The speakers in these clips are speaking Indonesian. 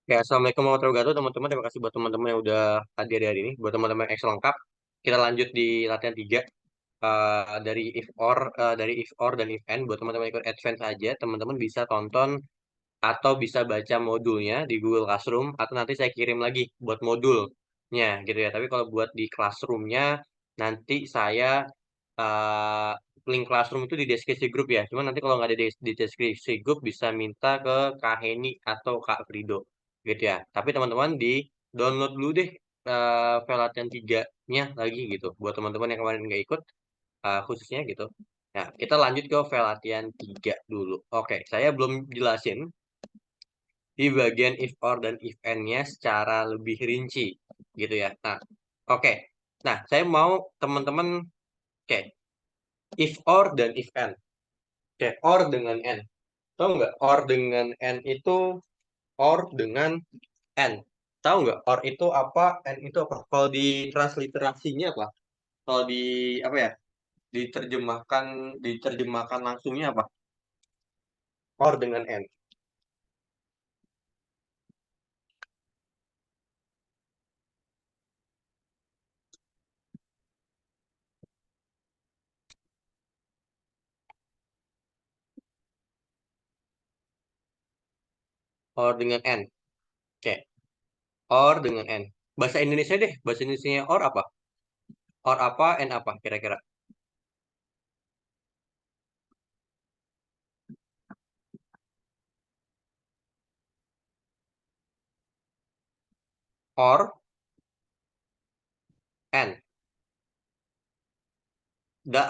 Ya, assalamualaikum warahmatullahi wabarakatuh teman-teman. Terima kasih buat teman-teman yang udah hadir di hari ini. Buat teman-teman yang Excel lengkap, kita lanjut di latihan 3 dari if or dan if and. Buat teman-teman yang ikut advance aja, teman-teman bisa tonton atau bisa baca modulnya di Google Classroom atau nanti saya kirim lagi buat modulnya gitu ya. Tapi kalau buat di Classroomnya nanti saya uh, link Classroom itu di deskripsi grup ya. Cuma nanti kalau nggak ada di deskripsi grup bisa minta ke Kak Heni atau Kak Frido gitu ya. Tapi teman-teman di download dulu deh file latihan 3-nya lagi gitu. Buat teman-teman yang kemarin nggak ikut khususnya gitu. Nah, kita lanjut ke file latihan 3 dulu. Oke, saya belum jelasin di bagian if or dan if and-nya secara lebih rinci gitu ya. Nah, oke. Nah, saya mau teman-teman oke, if or dan if and. Oke, or dengan and. Tahu nggak? Or dengan and itu or dengan and. Tahu nggak? Or itu apa? And itu apa? Kalau di transliterasinya apa? Kalau di apa ya? Diterjemahkan langsungnya apa? Or dengan and. Or dengan and. Oke. Or dengan and. Bahasa Indonesia deh. Bahasa Indonesia or apa? Or apa and apa kira-kira? Or and.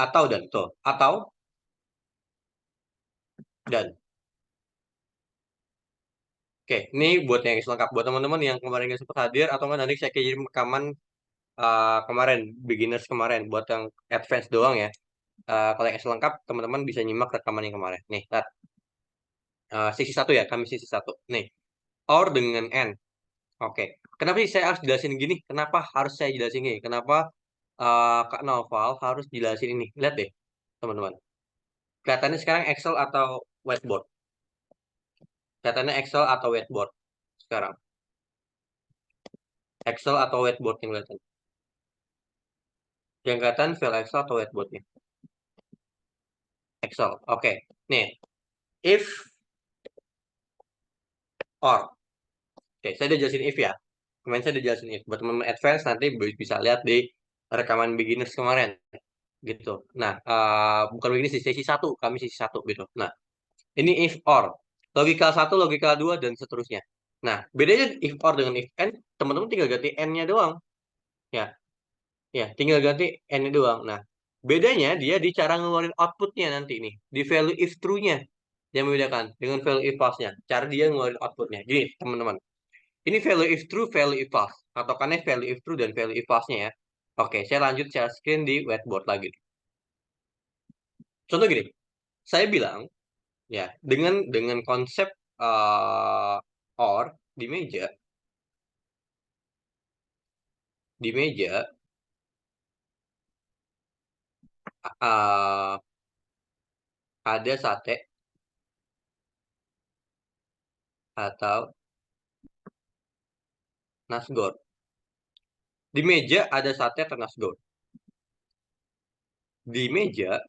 Atau dan. Tuh. Atau dan. Oke, ini buat yang selengkap. Buat teman-teman yang kemarin nggak sempat hadir atau nggak nanti saya kirim rekaman kemarin, beginners kemarin. Buat yang advance doang ya. Kalau yang selengkap, teman-teman bisa nyimak rekaman yang kemarin. Nih, lihat. Sisi satu ya, kami sisi satu. Nih, or dengan and. Oke, kenapa sih saya harus jelasin gini? Kenapa harus saya jelasin gini? Kenapa Kak Noval harus jelasin ini? Lihat deh, teman-teman. Kelihatannya sekarang Excel atau whiteboard? Kelihatannya Excel atau whiteboard sekarang? Excel atau whiteboard yang kelihatan? Yang kelihatan file Excel atau whiteboardnya? Excel. Oke. Nih, if or. Oke, saya udah jelasin if ya. Kemarin saya udah jelasin if. Buat teman-teman advance nanti bisa lihat di rekaman beginners kemarin gitu. Nah, bukan begini sih sesi satu, kami sesi satu gitu. Nah, ini if or. Logika satu, logika dua dan seterusnya. Nah, bedanya if or dengan if and, teman-teman tinggal ganti n-nya doang. Ya, ya, tinggal ganti n-nya doang. Nah, bedanya dia di cara ngeluarin outputnya nanti nih. Di value if true-nya yang membedakan dengan value if false-nya. Cara dia ngeluarin outputnya. Gini, teman-teman. Ini value if true, value if false. Patokannya value if true dan value if false-nya ya. Oke, saya lanjut share screen di whiteboard lagi. Contoh gini, saya bilang ya dengan konsep or di meja uh, ada sate atau nasgor. Di meja ada sate atau nasgor. Di meja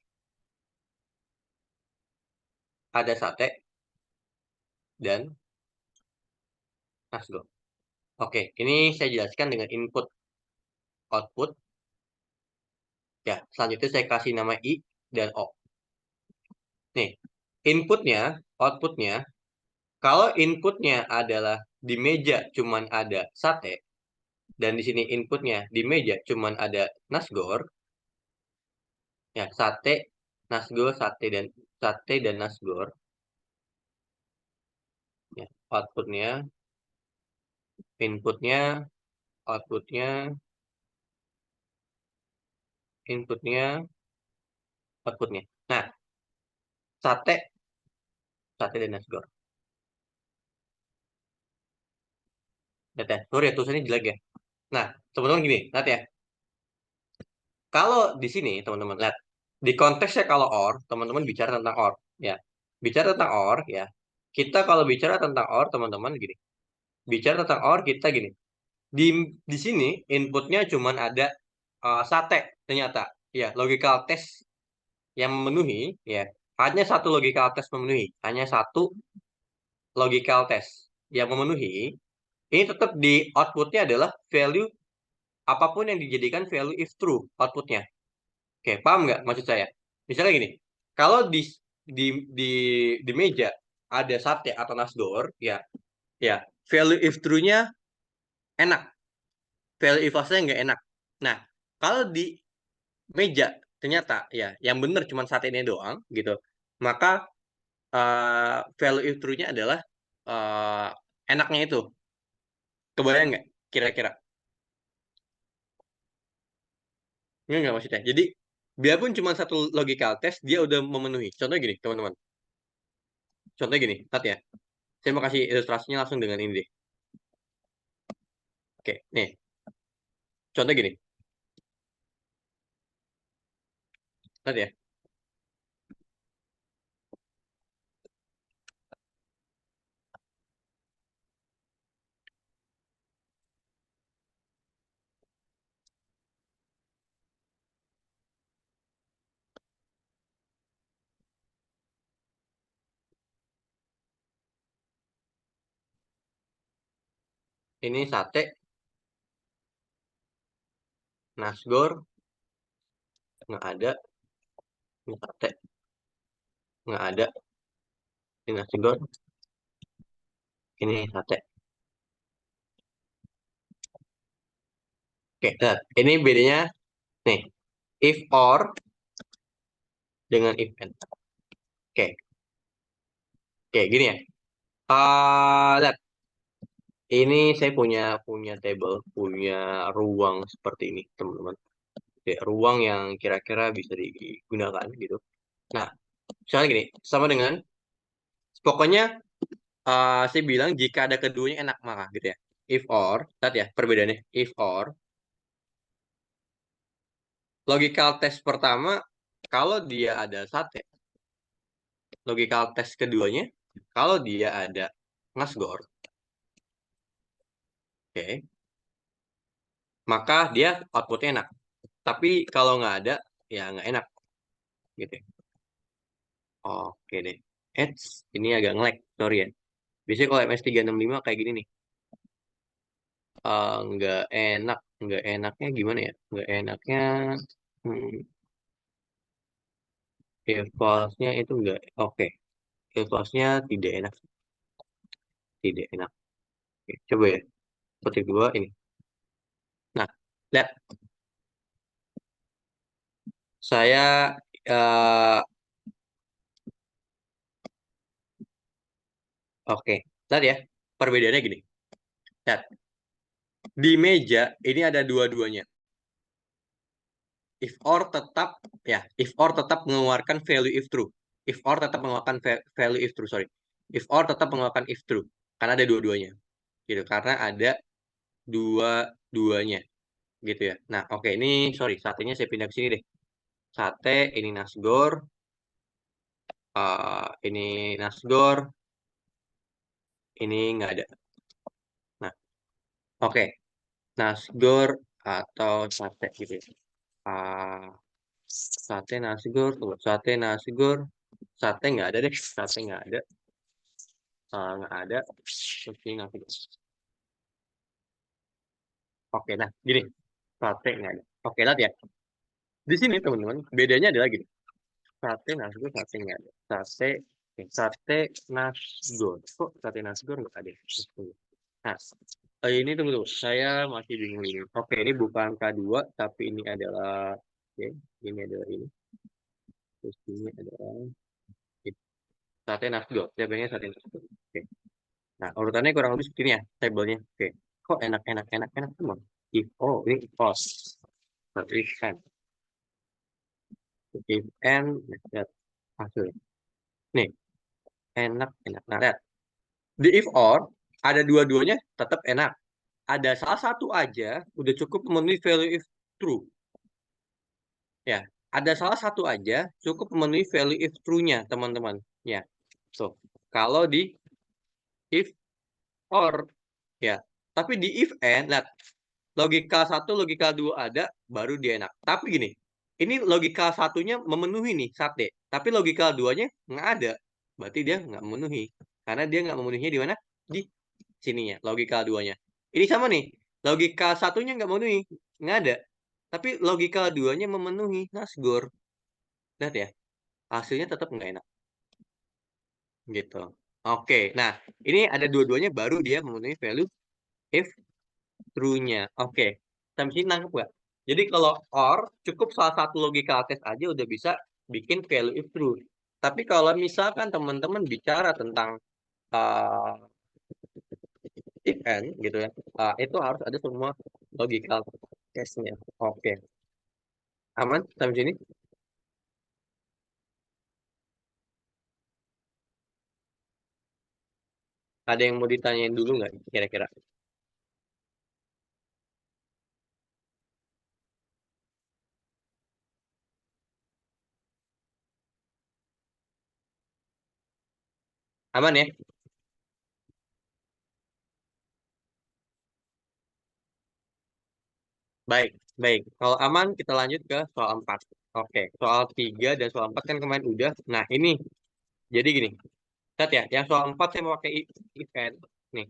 ada sate dan nasgor. Oke, ini saya jelaskan dengan input output. Ya, selanjutnya saya kasih nama I dan O. Nih, inputnya, outputnya, kalau inputnya adalah di meja cuman ada sate, dan di sini inputnya di meja cuman ada nasgor, ya sate, nasgor, sate dan nasgor, ya outputnya, inputnya, outputnya, inputnya, outputnya. Nah, sate, sate dan nasgor. Lihat ya, sorry ya tulisannya jelek ya. Nah, teman-teman gini, lihat ya. Kalau di sini, teman-teman, lihat. Di konteksnya kalau or, teman-teman bicara tentang or. Ya, bicara tentang or, ya. Kita kalau bicara tentang or, teman-teman, gini. bicara tentang OR kita gini. Di sini inputnya cuman ada sate ternyata. Ya, logical test yang memenuhi, ya. Hanya satu logical test memenuhi. Hanya satu logical test yang memenuhi. Ini tetap di outputnya adalah value apapun yang dijadikan value if true outputnya. Oke, paham nggak maksud saya? Misalnya gini, kalau di di di meja ada sate atau nasdor, ya, ya value if true-nya enak, value if false-nya nggak enak. Nah, kalau di meja ternyata ya yang benar cuma sate ini doang gitu, maka value if true-nya adalah enaknya itu. Kebayang nggak kira-kira? Ini nggak maksudnya. Jadi biarpun cuma satu logical test, dia udah memenuhi. Contohnya gini, teman-teman. Contohnya gini, lihat ya. Saya mau kasih ilustrasinya langsung dengan ini deh. Oke, nih. Contoh gini. Lihat ya. Ini sate, nasgor, nggak ada. Ini sate, nggak ada. Ini nasgor, ini sate. Oke, lihat. Ini bedanya, nih. If or dengan if and. Oke, oke, gini ya. Lihat. Ini saya punya punya table, punya ruang seperti ini, teman-teman. Oke, ruang yang kira-kira bisa digunakan gitu. Nah, misalnya gini, sama dengan pokoknya saya bilang jika ada keduanya enak maka gitu ya. If or, lihat ya perbedaannya. If or, logical test pertama kalau dia ada sate, logical test keduanya kalau dia ada nasgor, oke, maka dia outputnya enak. Tapi kalau nggak ada, ya nggak enak gitu ya. Oke deh. Eits, ini agak nge-lag, sorry ya. Biasanya kalau MS365 kayak gini nih. Nggak enak, nggak enaknya gimana ya? Nggak enaknya, hmm, evalve-nya itu nggak oke. Evalve-nya tidak enak, tidak enak. Oke, coba ya, petik dua ini. Nah, lihat, saya eh oke, lihat ya, perbedaannya gini. Lihat, di meja ini ada dua-duanya. If or tetap ya, if or tetap mengeluarkan value if true. If or tetap mengeluarkan value if true, sorry. If or tetap mengeluarkan if true. Karena ada dua-duanya. Gitu, karena ada dua-duanya. Gitu ya. Nah, oke, ini sorry, satenya saya pindah ke sini deh. Sate, ini nasgor, ini nasgor, ini nggak ada. Nah, oke. Nasgor atau sate gitu ya. Ah, sate nasgor, tuh, sate nasgor, sate nggak ada deh, sate nggak ada. Nggak ada. Terus ini nggak ada. Oke, nah gini, sate nggak ada. Oke, lihat ya. Di sini teman-teman, bedanya adalah gini. Sate nasgor, sate nggak ada. Sate, oke, sate nasgor. Kok sate nasgor nggak ada? Nah, ini tunggu tunggu. Saya masih bingung ini. Oke, ini bukan K2, tapi ini adalah, oke, ini adalah ini. Terus ini adalah ini. Sate nasgor. Saya pengen sate nasgor. Oke. Nah, urutannya kurang lebih seperti ini ya, tabelnya. Oke. Kok enak, enak, enak, enak semua? Oh, ini pos. Berarti kan. If and, lihat hasilnya. Nih, enak, enak. Nah, lihat. Di if or, ada dua-duanya tetap enak. Ada salah satu aja, udah cukup memenuhi value if true. Ya, ada salah satu aja cukup memenuhi value if true-nya, teman-teman. Ya, so kalau di if or Ya. Tapi di if and, nah, logika satu, logika dua ada, baru dia enak. Tapi gini, ini logika satunya memenuhi nih sate, tapi logika duanya nggak ada. Berarti dia nggak memenuhi. Karena dia nggak memenuhinya di mana? Di sininya, logika duanya. Ini sama nih, logika satunya nggak memenuhi, nggak ada. Tapi logika duanya memenuhi, nasgor. Lihat ya, hasilnya tetap nggak enak. Gitu. Oke, nah ini ada dua-duanya baru dia memenuhi value if true-nya. Oke, sampai sini nangkep nggak? Jadi kalau or cukup salah satu logical test aja udah bisa bikin value if true. Tapi kalau misalkan teman-teman bicara tentang uh, if and gitu ya, itu harus ada semua logical test-nya. Oke, aman sampai sini? Ada yang mau ditanyain dulu nggak kira-kira? Aman ya? Baik, baik. Kalau aman kita lanjut ke soal 4. Oke, soal 3 dan soal 4 kan kemarin udah. Nah, ini jadi gini. Lihat ya, yang soal 4 saya mau pakai event. Nih,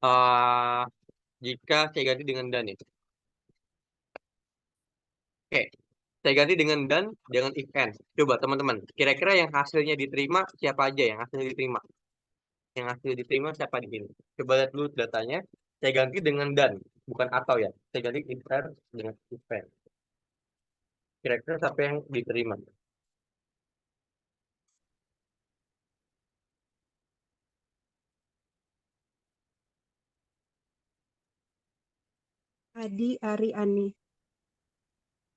eh jika saya ganti dengan dan ya. Oke, saya ganti dengan dan dengan event. Coba teman-teman, kira-kira yang hasilnya diterima siapa aja yang hasilnya diterima? Yang hasilnya diterima siapa di sini? Coba lihat dulu datanya. Saya ganti dengan dan, bukan atau ya. Saya ganti event dengan event. Kira-kira siapa yang diterima? Adi, Ari, Ani.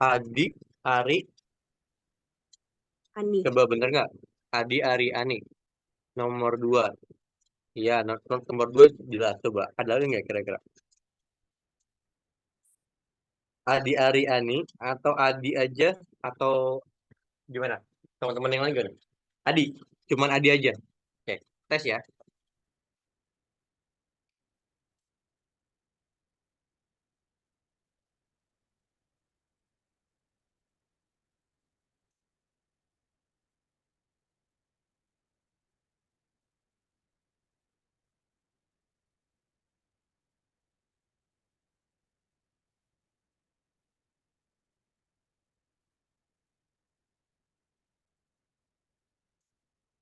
Adi, Ari, Ani. coba bener nggak? Adi, Ari, Ani. Nomor 2. Iya, nomor 2 jelas. Coba, ada lagi nggak kira-kira? Adi, Ari, Ani, atau Adi aja, atau gimana? Teman-teman yang lain gimana? Adi, cuman Adi aja. Oke, tes ya.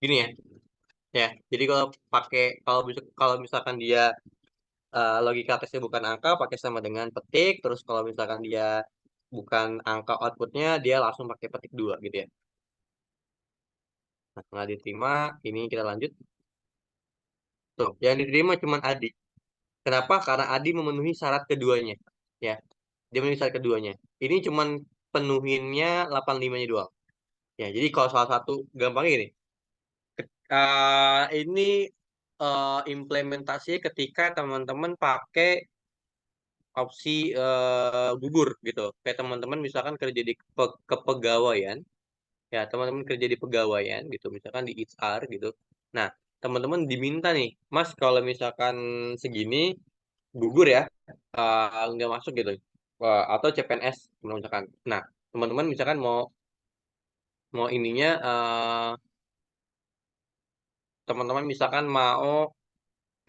Gini ya, ya. Jadi kalau misalkan dia logika tesnya bukan angka, pakai sama dengan petik. Terus kalau misalkan dia bukan angka outputnya, dia langsung pakai petik dua gitu ya. Nah, nggak diterima, ini kita lanjut. Tuh, yang diterima cuma Adi. Kenapa? Karena Adi memenuhi syarat keduanya. Ya, dia memenuhi syarat keduanya. Ini cuman penuhinnya 85-nya doang. Ya, jadi kalau salah satu gampangnya gini. Ini implementasi ketika teman-teman pakai opsi gugur gitu. Kayak teman-teman misalkan kerja di kepegawaian, ya teman-teman kerja di pegawaian gitu, misalkan di HR gitu. Nah, teman-teman diminta nih, Mas kalau misalkan segini gugur ya, nggak masuk gitu. Atau CPNS misalkan. Nah, teman-teman misalkan mau mau ininya teman-teman misalkan mau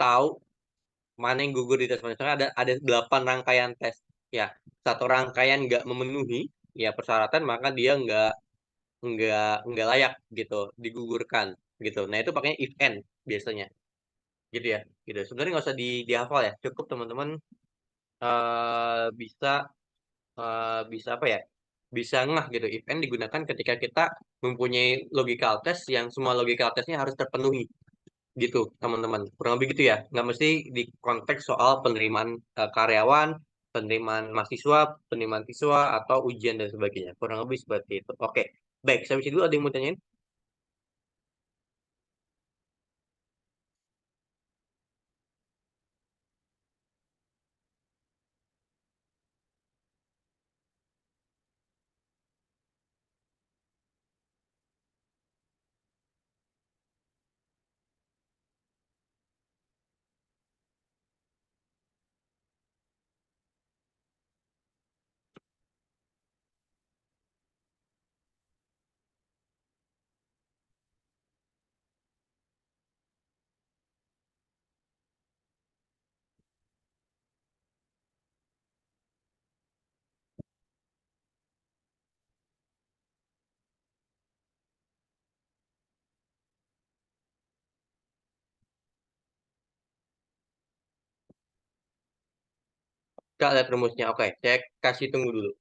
tahu mana yang gugur di tes. Misalkan ada 8 rangkaian tes. Ya, satu rangkaian nggak memenuhi ya persyaratan, maka dia nggak layak gitu, digugurkan gitu. Nah, itu pakainya if and biasanya. Gitu ya. Gitu. Sebenarnya nggak usah dihafal ya. Cukup teman-teman bisa bisa apa ya? Bisa ngeh gitu. If and digunakan ketika kita mempunyai logical test yang semua logical testnya harus terpenuhi gitu teman-teman, kurang lebih gitu ya, nggak mesti di konteks soal penerimaan karyawan, penerimaan mahasiswa, penerimaan siswa atau ujian dan sebagainya, kurang lebih seperti itu. Oke, baik, sampai situ ada yang mau tanyain? Kak, lihat rumusnya. Oke, saya kasih tunggu dulu.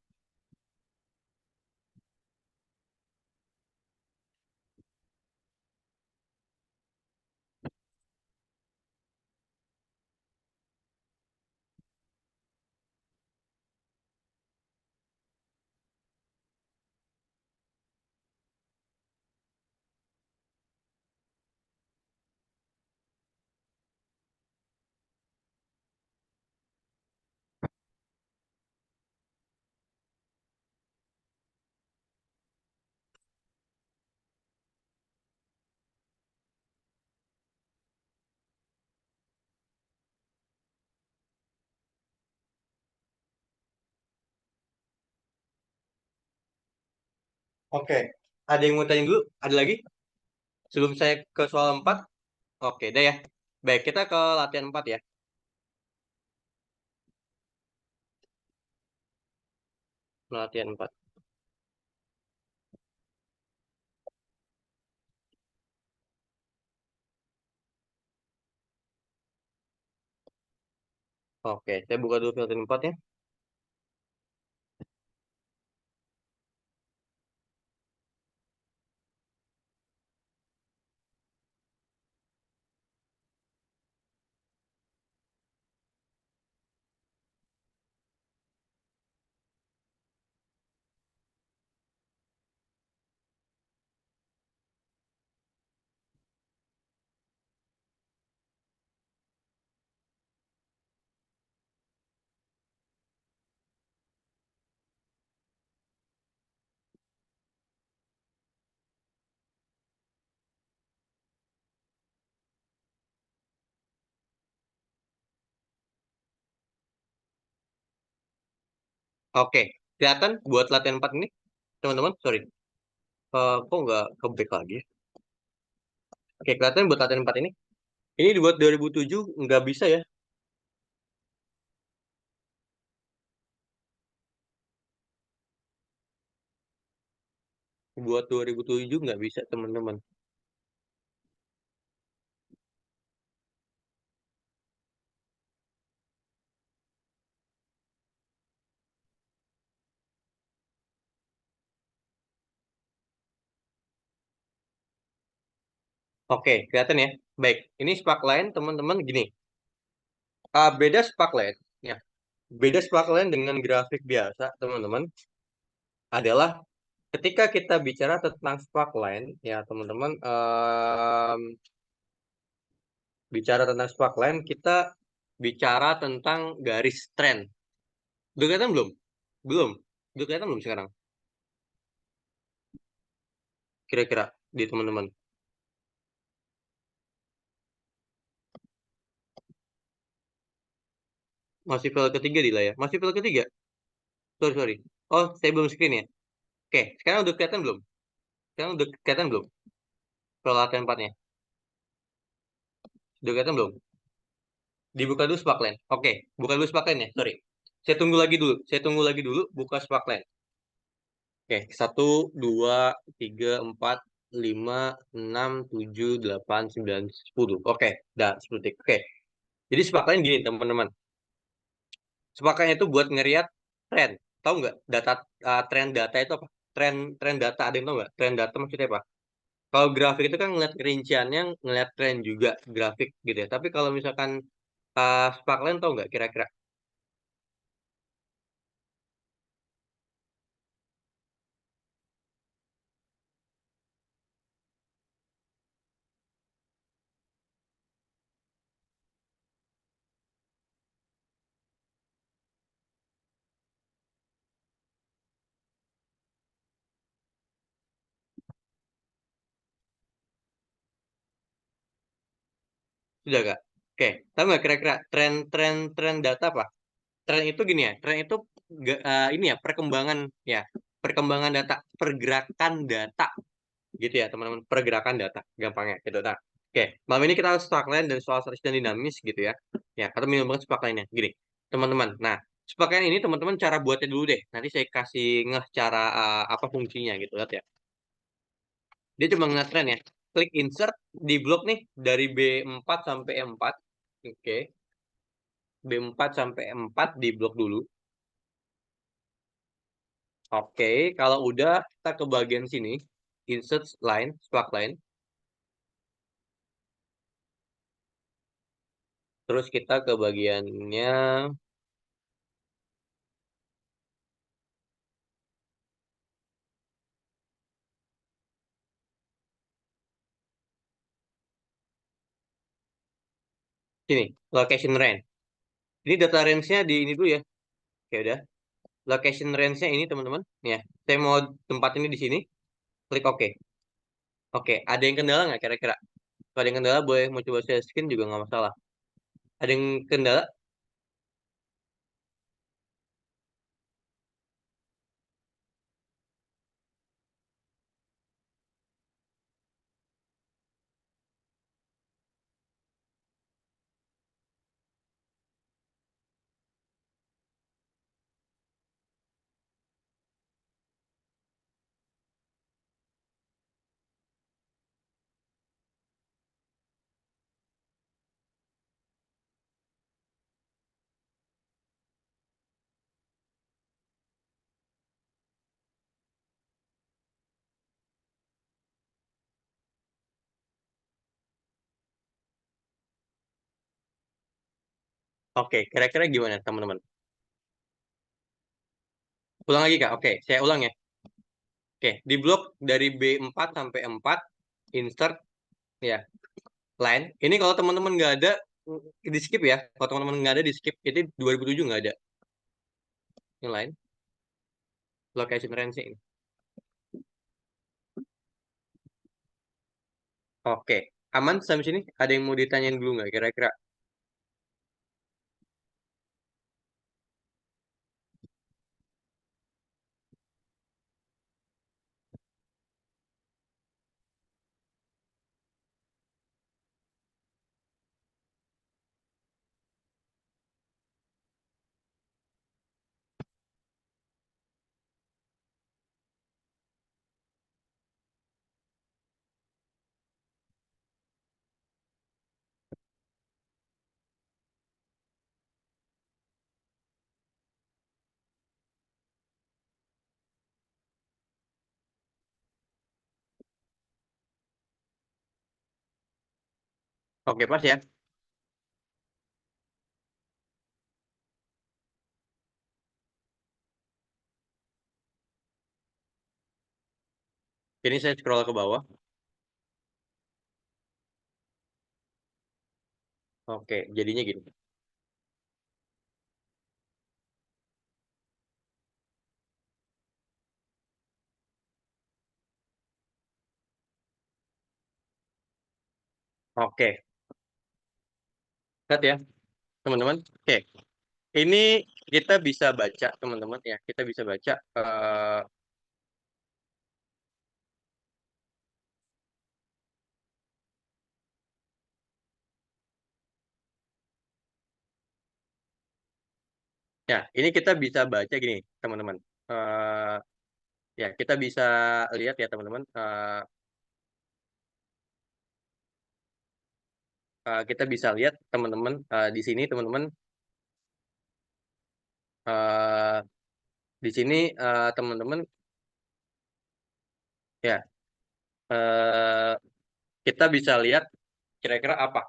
Oke, ada yang mau tanya dulu? Ada lagi? Sebelum saya ke soal 4? Oke, deh ya. Baik, kita ke latihan 4 ya. Latihan 4. Oke, saya buka dulu latihan 4 ya. Oke, kelihatan buat latihan 4 ini, teman-teman? Sorry. Kok nggak ke-back lagi ya? Oke, kelihatan buat latihan 4 ini. Ini dibuat 2007, nggak bisa ya. Buat 2007 nggak bisa, teman-teman. Oke, kelihatan ya. Baik, ini sparkline, teman-teman, gini. Beda sparkline, ya. Beda sparkline dengan grafik biasa, teman-teman, adalah ketika kita bicara tentang sparkline, ya, teman-teman, bicara tentang sparkline, kita bicara tentang garis tren. Udah kelihatan belum? Belum. Udah kelihatan belum sekarang? Kira-kira di teman-teman. Masih file ketiga di layar. Masih file ketiga? Sorry, sorry. Oh, saya belum screen ya. Oke, sekarang udah kelihatan belum? Sekarang udah kelihatan belum? File latihan 4-nya. Udah kelihatan belum? Dibuka dulu sparkline. Oke, buka dulu sparkline ya. Sorry. Saya tunggu lagi dulu. Saya tunggu lagi dulu. Buka sparkline. Oke, 1, 2, 3, 4, 5, 6, 7, 8, 9, 10. Oke, dah 10 detik. Oke, jadi sparkline gini teman-teman. Sparkline itu buat ngeliat tren. Tahu nggak data, tren data itu apa? Tren tren data ada yang tahu nggak? Tren data maksudnya apa? Kalau grafik itu kan ngeliat rinciannya, ngeliat tren juga grafik gitu ya. Tapi kalau misalkan sparkline tahu nggak kira-kira? Sudah nggak? Oke, tahu nggak kira-kira tren data apa? Tren itu gini ya, tren itu ini ya perkembangan data, pergerakan data gitu ya teman-teman, pergerakan data gampangnya gitu. Nah, oke, malam ini kita harus sparkline dan soal statis dan dinamis gitu ya. Ya, atau minimal banget sparkline-nya. Gini, teman-teman. Nah, sparkline ini teman-teman cara buatnya dulu deh. Nanti saya kasih cara apa fungsinya gitu lihat ya. Dia cuma ngeliat tren ya. Klik insert di blok nih dari B4 sampai E4. Oke. B4 sampai 4 di blok dulu. Oke, kalau udah kita ke bagian sini, insert line, spark line. Terus kita ke bagiannya sini, location range. Ini data range-nya di ini dulu ya. Oke, udah. Location range-nya ini teman-teman. Ya, saya mau tempat ini di sini. Klik OK. Oke, ada yang kendala nggak kira-kira? Kalau ada yang kendala boleh mau coba share screen juga nggak masalah. Ada yang kendala? Oke, kira-kira gimana teman-teman? Ulang lagi Kak? Oke, saya ulang ya. Oke, di blok dari B4 sampai 4, insert ya, line. Ini kalau teman-teman nggak ada, di skip ya. Kalau teman-teman nggak ada, di skip. Itu 2007 nggak ada. Yang lain, location range ini. Oke, aman sampai sini? Ada yang mau ditanyain dulu nggak kira-kira? Oke, pas ya. Ini saya scroll ke bawah. Oke, jadinya gini. Oke, lihat ya, teman-teman. Oke, ini kita bisa baca, teman-teman ya. Kita bisa baca. Ya, ini kita bisa baca gini, teman-teman. Eh, ya, kita bisa lihat ya, teman-teman. Kita bisa lihat, teman-teman, di sini, teman-teman. eh, di sini, teman-teman, ya, eh, kita bisa lihat kira-kira apa.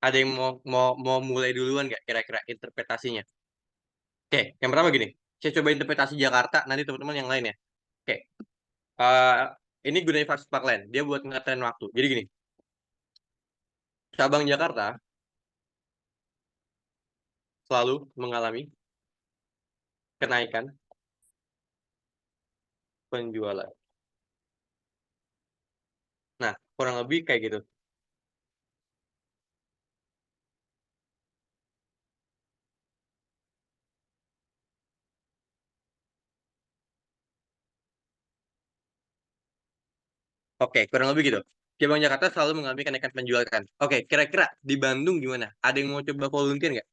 Ada yang mau mulai duluan nggak kira-kira interpretasinya? Oke, yang pertama gini. Saya coba interpretasi Jakarta, nanti teman-teman yang lain ya. Oke, eh, ini gunain fast spark line. Dia buat ngetrain waktu. Jadi gini, cabang Jakarta selalu mengalami kenaikan penjualan. Nah, kurang lebih kayak gitu. Oke, kurang lebih gitu. Cabang Jakarta selalu mengalami kenaikan penjualan. Oke, kira-kira di Bandung gimana? Ada yang mau coba volunteer nggak?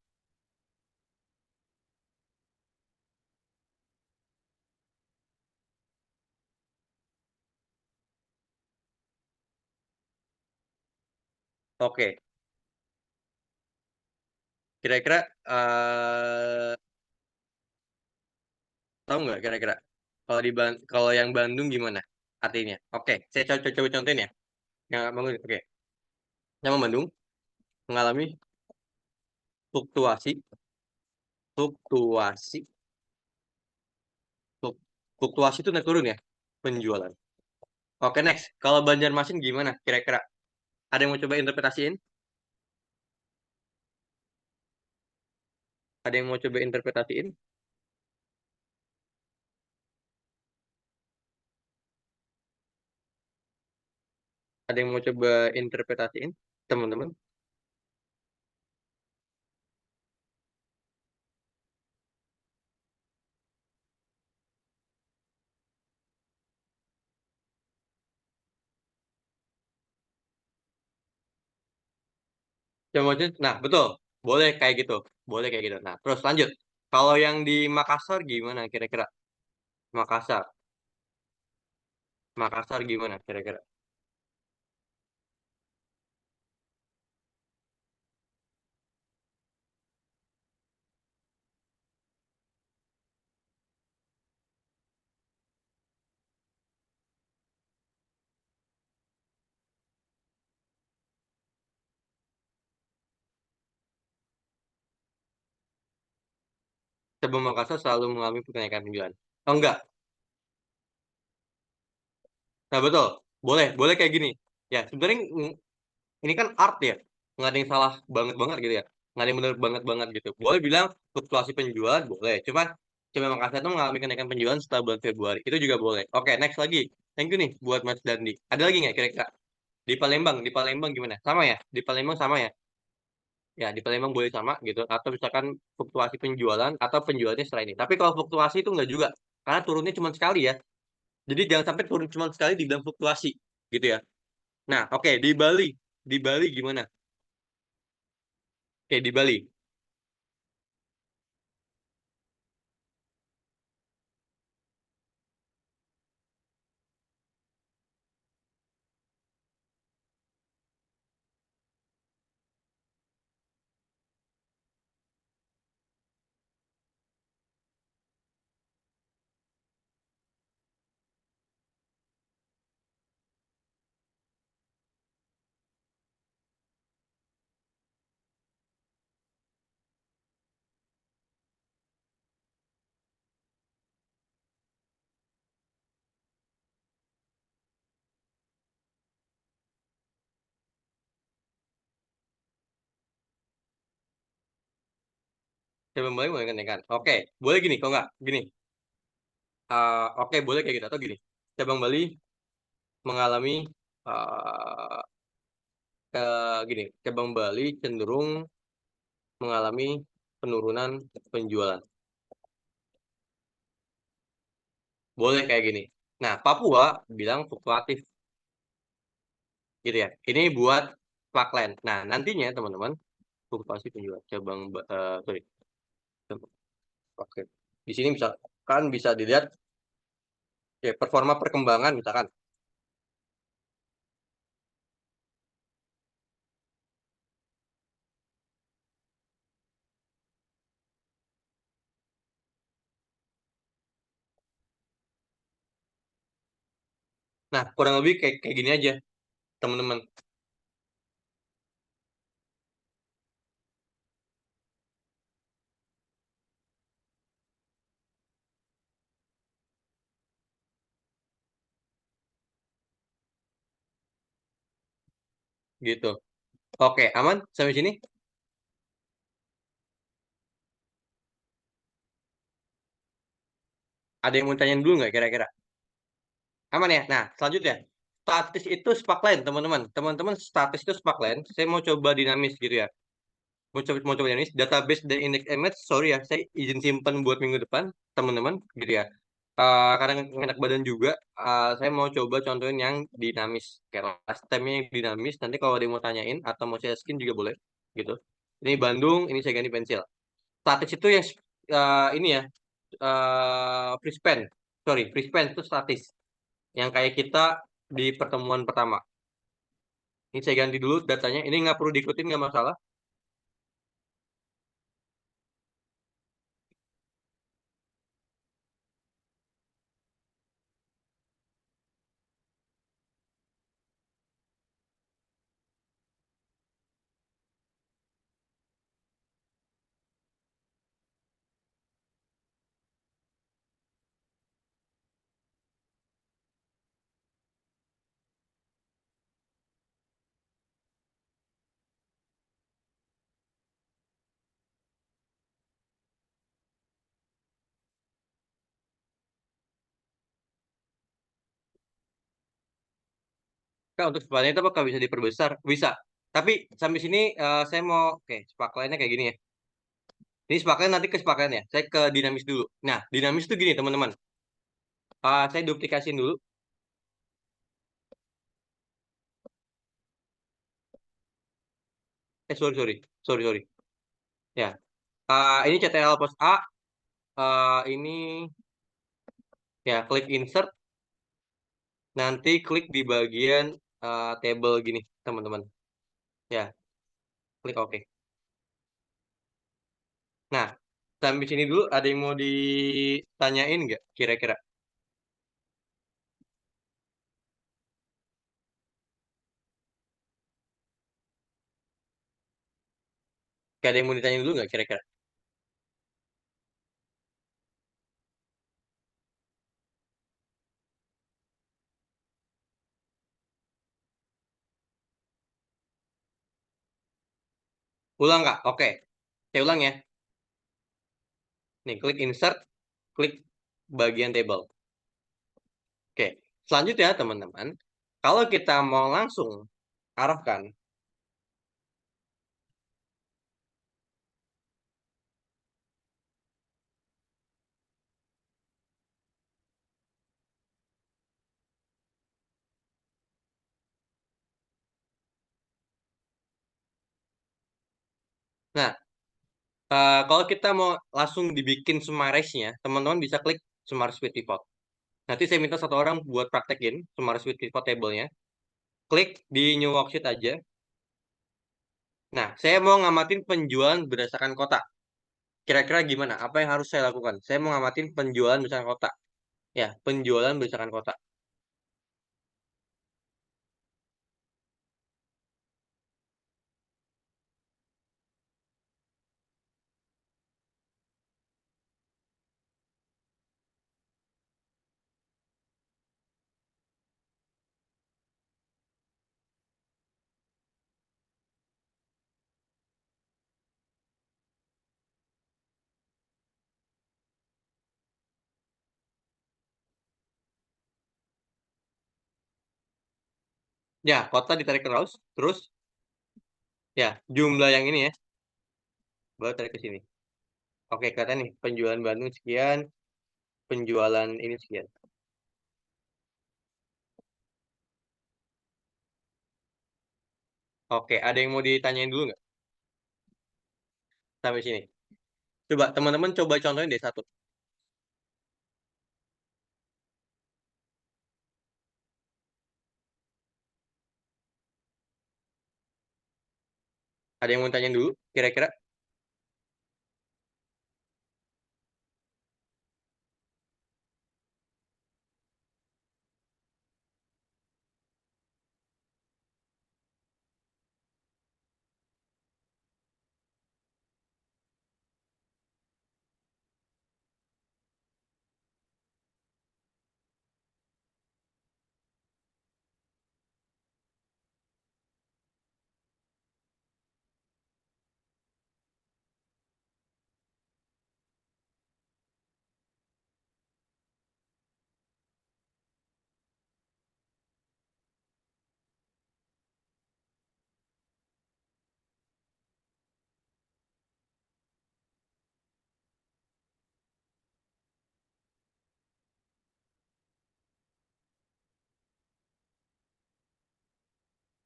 Oke, Kira-kira tahu nggak kira-kira kalau kalau yang Bandung gimana artinya? Oke, saya coba contohin ya. Yang Bandung, oke. Yang Bandung mengalami fluktuasi, fluktuasi, fluktuasi itu naik turun ya penjualan. Oke, next. Kalau Banjarmasin gimana kira-kira? Ada yang mau coba interpretasiin? Ada yang mau coba interpretasiin? Ada yang mau coba interpretasiin, teman-teman? Nah, betul. Boleh kayak gitu. Boleh kayak gitu. Nah, terus lanjut. Kalau yang di Makassar gimana kira-kira? Makassar. Makassar gimana kira-kira? Sebelum Makassar selalu mengalami kenaikan penjualan. Oh, enggak. Nah, betul. Boleh. Boleh kayak gini. Ya, sebenarnya ini kan art ya. Nggak ada yang salah banget-banget gitu ya. Nggak ada yang bener banget-banget gitu. Boleh bilang fluktuasi penjualan, boleh. Cuman, coba Makassar tuh mengalami kenaikan penjualan setelah bulan Februari. Itu juga boleh. Oke, next lagi. Thank you nih buat Mas Dandi. Ada lagi nggak kira-kira? Di Palembang gimana? Sama ya? Di Palembang sama ya? Ya, di Palembang boleh sama gitu. Atau misalkan fluktuasi penjualan atau penjualannya setelah ini. Tapi kalau fluktuasi itu nggak juga. Karena turunnya cuma sekali ya. Jadi jangan sampai turun cuma sekali dibilang fluktuasi. Gitu ya. Nah, oke. Di Bali. Di Bali gimana? Oke, di Bali. Cabang Bali boleh kenaikan. Oke, boleh gini. Kok nggak? Gini. Oke, boleh kayak gitu. Atau gini. Cabang Bali mengalami uh, gini. Cabang Bali cenderung mengalami penurunan penjualan. Boleh kayak gini. Nah, Papua bilang fluktuatif gitu ya. Ini buat Parkland. Nah, nantinya teman-teman fluktuasi penjualan sorry. Oke. Di sini bisa dilihat ya, performa perkembangan misalkan. Nah, kurang lebih kayak kayak gini aja, teman-teman. Gitu. Oke, aman sampai sini? Ada yang mau tanyain dulu nggak kira-kira? Aman ya? Nah, selanjutnya. Statis itu sparkline, teman-teman. Teman-teman, statis itu sparkline. Saya mau coba dinamis gitu ya. Mau coba dinamis. Database dan index image, sorry ya. Saya izin simpen buat minggu depan, teman-teman. Gitu ya. Karena enak badan juga, saya mau coba contohin yang dinamis. Kayak last time-nya yang dinamis. Nanti kalau ada yang mau tanyain atau mau share screen juga boleh. Gitu. Ini Bandung, ini saya ganti pensil. Statis itu yang ini ya. Free span. Sorry, free span itu statis yang kayak kita di pertemuan pertama. Ini saya ganti dulu datanya. Ini nggak perlu diikutin, nggak masalah. Kak, untuk spaklatnya itu apakah bisa diperbesar? Bisa. Tapi sampai sini saya mau, oke, spaklatnya kayak gini ya. Ini spaklet nanti ke spakletnya. Saya ke dinamis dulu. Nah, dinamis itu gini teman-teman. Saya duplikasiin dulu. Sorry, sorry. Sorry, sorry. Ya. Ini CTRL plus A. Ini ya klik insert. Nanti klik di bagian table gini, teman-teman. Ya, klik OK. Nah, sampai sini dulu ada yang mau ditanyain nggak kira-kira? Gak ada yang mau ditanyain dulu nggak kira-kira? Ulang nggak? Oke. Saya ulang ya. Nih, klik insert, klik bagian table. Oke. Selanjutnya, teman-teman, kalau kita mau langsung arahkan, nah, kalau kita mau langsung dibikin summarized-nya, teman-teman bisa klik summarize with pivot. Nanti saya minta satu orang buat praktekin summarize with pivot table-nya. Klik di new worksheet aja. Nah, saya mau ngamatin penjualan berdasarkan kota. Kira-kira gimana? Apa yang harus saya lakukan? Saya mau ngamatin penjualan berdasarkan kota. Ya, penjualan berdasarkan kota. Ya, kota ditarik terus, terus ya jumlah yang ini ya, baru tarik ke sini. Oke, kelihatan nih penjualan Bandung sekian, penjualan ini sekian. Oke, ada yang mau ditanyain dulu nggak sampai sini? Coba teman-teman coba contohin deh satu. Ada yang mau tanyain dulu? Kira-kira?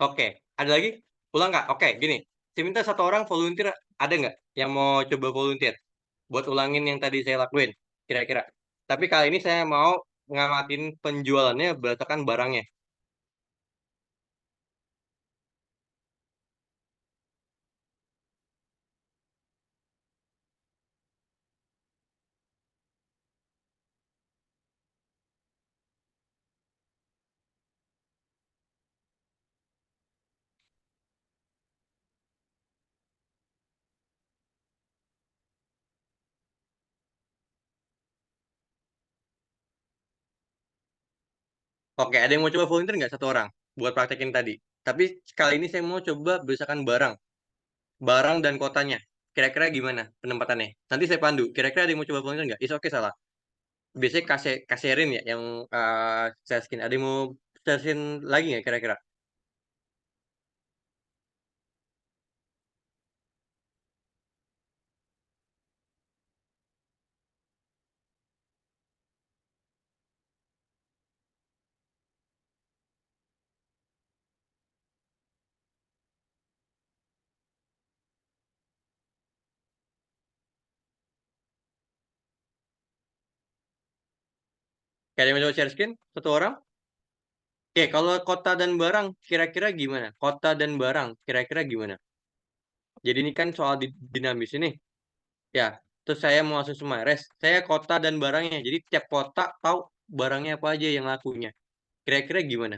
Oke, ada lagi? Ulang nggak? Oke, gini. Saya minta satu orang volunteer, ada nggak yang mau coba volunteer buat ulangin yang tadi saya lakuin? Kira-kira. Tapi kali ini saya mau ngamatin penjualannya berdasarkan barangnya. Oke, ada yang mau coba volunteer nggak satu orang buat praktekin tadi? Tapi kali ini saya mau coba berdasarkan barang, barang dan kotanya. Kira-kira gimana penempatannya? Nanti saya pandu. Kira-kira ada yang mau coba volunteer nggak? Oke, salah. Biasanya kasih kasirin ya yang saya skin. Ada yang mau sharein lagi nggak kira-kira? Kayak yang coba share screen, satu orang. Oke, kalau kota dan barang, kira-kira gimana? Kota dan barang, kira-kira gimana? Jadi ini kan soal dinamis ini. Ya, terus saya mau langsung summarize. Saya kota dan barangnya. Jadi tiap kota tahu barangnya apa aja yang lakunya. Kira-kira gimana,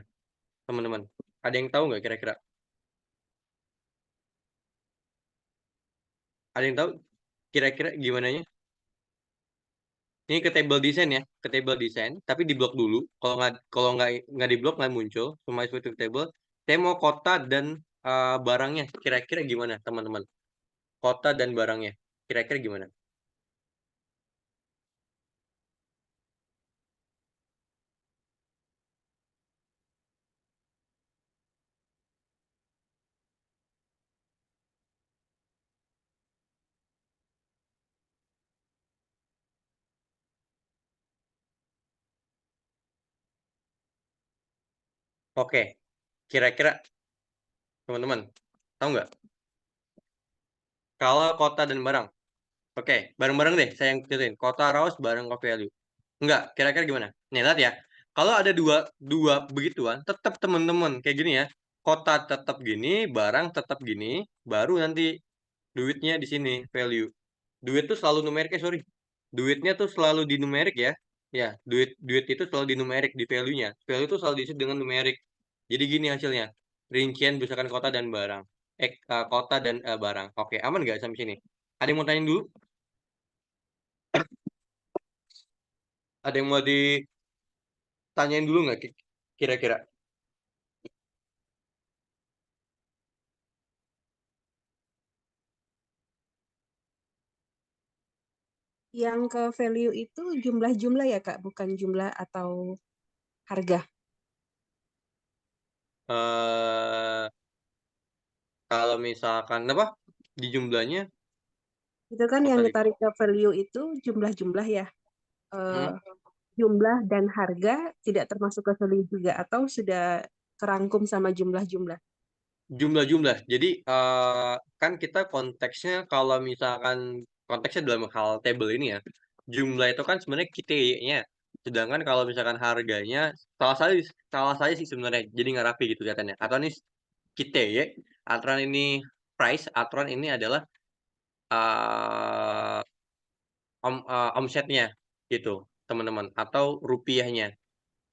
teman-teman? Ada yang tahu nggak kira-kira? Ada yang tahu kira-kira gimana? Ini ke table design ya, ke table design, tapi di blok dulu. Kalau nggak di blok nggak muncul, cuma itu table. Saya mau kota dan barangnya. Kira-kira gimana, teman-teman? Kota dan barangnya. Kira-kira gimana? Oke, kira-kira teman-teman tahu nggak? Kalau kota dan barang. Oke, bareng-bareng deh. Saya yang ceritain. Kota raus barang cost value. Enggak, kira-kira gimana? Nih, lihat ya. Kalau ada dua dua begituan, tetap teman-teman kayak gini ya. Kota tetap gini, barang tetap gini, baru nanti duitnya di sini value. Duit tuh selalu numerik, sorry. Duitnya tuh selalu di numerik ya. Ya, duit duit itu selalu di numerik di value-nya. Value itu selalu diisi dengan numerik. Jadi gini hasilnya. Rincian berdasarkan kota dan barang. Kota dan barang. Oke, aman nggak sampai sini? Ada yang mau tanya dulu? Ada yang mau ditanyain dulu nggak kira-kira? Yang ke value itu jumlah-jumlah ya Kak, bukan jumlah atau harga. eh Kalau misalkan apa di jumlahnya, Itu kan apa yang tadi? ditarik ke value itu jumlah-jumlah ya. Eh, Hmm? jumlah dan harga tidak termasuk ke value juga atau sudah kerangkum sama jumlah-jumlah. Jumlah-jumlah. Jadi kan kita konteksnya kalau misalkan konteksnya dalam hal table ini ya, jumlah itu kan sebenarnya kita-nya. Sedangkan kalau misalkan harganya salah saya salah saya sih sebenarnya jadi nggak rapi gitu kelihatannya. Atau nih kita ya, aturan ini price, aturan ini adalah eh omsetnya gitu, teman-teman, atau rupiahnya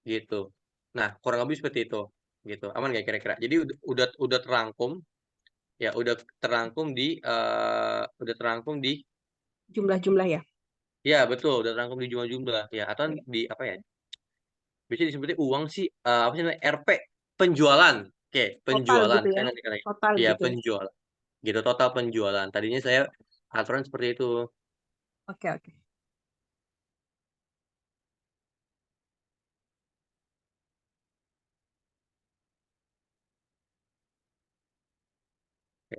gitu. Nah, kurang lebih seperti itu gitu. Aman nggak kira-kira? Jadi udah terangkum. Ya, udah terangkum di Jumlah-jumlah ya. ya betul, udah terangkum di jumlah-jumlah ya atau di apa ya? Biasanya disebutnya uang sih apa sih namanya? RP, penjualan. Oke, Total penjualan. gitu Saya ya. nanti kali. Total Iya, gitu ya. penjualan. Gitu total penjualan. Tadinya saya aturan seperti itu. Oke, oke. Oke.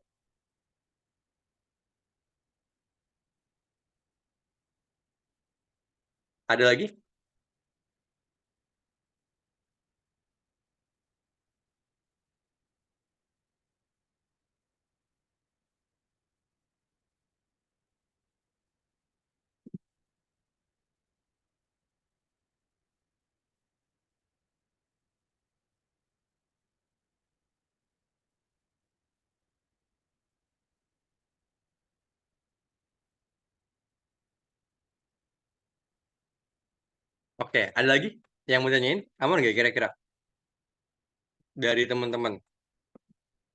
Ada lagi? Oke, ada lagi yang mau tanyain? Aman nggak kira-kira dari teman-teman?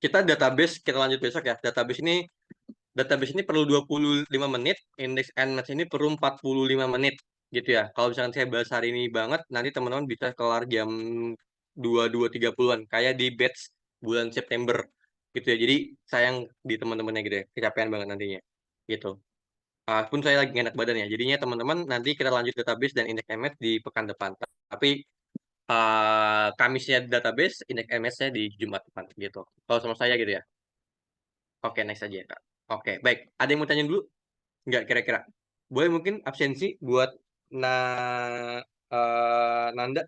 Kita lanjut besok ya. Database ini perlu 25 menit, index and match ini perlu 45 menit gitu ya. Kalau misalkan saya bahas hari ini banget, nanti teman-teman bisa kelar jam 22.30-an kayak di batch bulan September gitu ya. Jadi sayang di teman-temannya gitu ya. Kecapean banget nantinya gitu. Pun saya lagi enak badan ya. Jadinya teman-teman nanti kita lanjut database dan index and match di pekan depan. Tapi Kamisnya database, index and match-nya di Jumat depan gitu. Kalau sama saya gitu ya. Oke, next aja ya, Kak. Oke, baik. Ada yang mau tanya dulu? Nggak kira-kira. Boleh mungkin absensi buat na Nanda.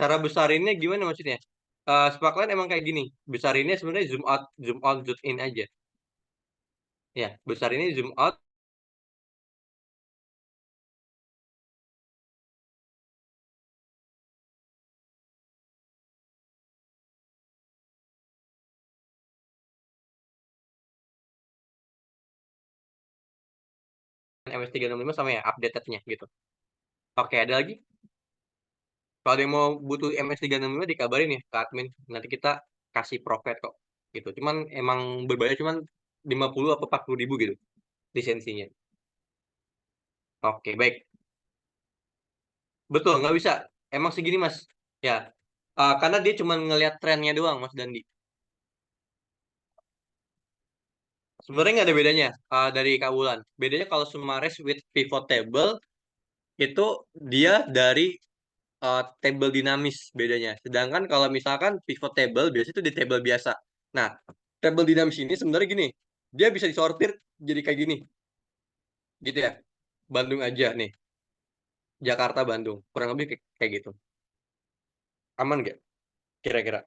Cara besarinnya gimana maksudnya? Sparkline emang kayak gini. Besarinnya sebenarnya zoom out, zoom out, zoom in aja. Ya, besarinnya zoom out. MS365 sama ya updated-nya gitu. Oke, ada lagi? Kalau ada yang mau butuh MS365 dikabarin ya ke admin. Nanti kita kasih profit kok. Gitu. Cuman emang berbayar cuman 50 atau 40 ribu gitu lisensinya. Oke, baik. Betul, nggak bisa. Emang segini, Mas. Ya. Karena dia cuma ngelihat trennya doang, Mas Dandi. Sebenarnya nggak ada bedanya dari Kak Wulan. Bedanya kalau Sumares with pivot table itu dia dari table dinamis bedanya. Sedangkan kalau misalkan pivot table biasanya itu di table biasa. Nah, table dinamis ini sebenarnya gini, dia bisa disortir jadi kayak gini, gitu ya. Bandung aja nih, Jakarta Bandung, kurang lebih kayak gitu. Aman nggak? Kira-kira?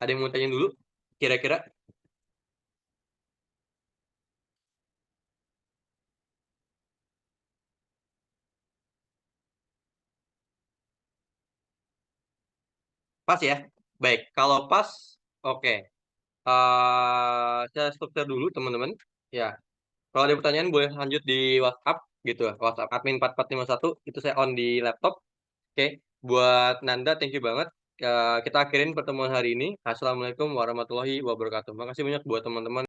Ada yang mau tanya dulu? Kira-kira pas ya? Baik, kalau pas, oke. Saya stop share dulu teman-teman. Ya, kalau ada pertanyaan boleh lanjut di WhatsApp gitu ya. WhatsApp admin 4451 itu saya on di laptop. Oke, buat Nanda thank you banget. Kita akhirin pertemuan hari ini. Assalamualaikum warahmatullahi wabarakatuh. Makasih banyak buat teman-teman.